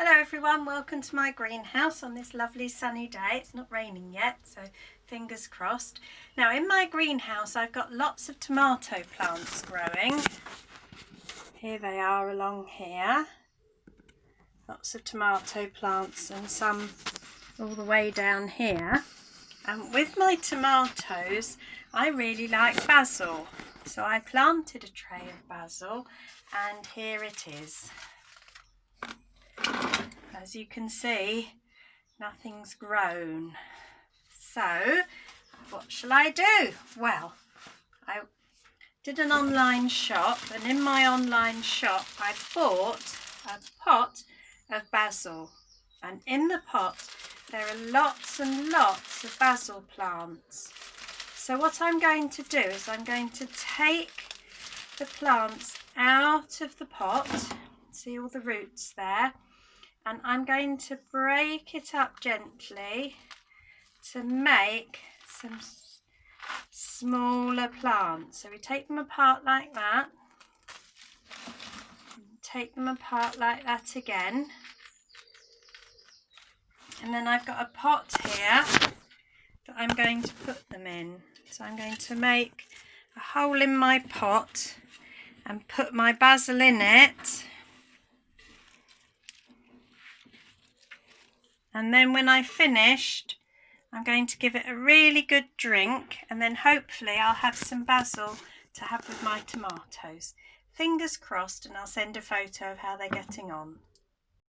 Hello everyone, welcome to my greenhouse on this lovely sunny day. It's not raining yet, so fingers crossed. Now in my greenhouse I've got lots of tomato plants growing. Here they are along here. Lots of tomato plants and some all the way down here. And with my tomatoes I really like basil. So I planted a tray of basil and here it is. As you can see, nothing's grown. So, what shall I do? Well, I did an online shop, and in my online shop I bought a pot of basil. And in the pot there are lots and lots of basil plants. So what I'm going to do is I'm going to take the plants out of the pot. See all the roots there? And I'm going to break it up gently to make some smaller plants. So we take them apart like that, take them apart like that again, and then I've got a pot here that I'm going to put them in. So I'm going to make a hole in my pot and put my basil in it. And then when I've finished, I'm going to give it a really good drink, and then hopefully I'll have some basil to have with my tomatoes. Fingers crossed, and I'll send a photo of how they're getting on.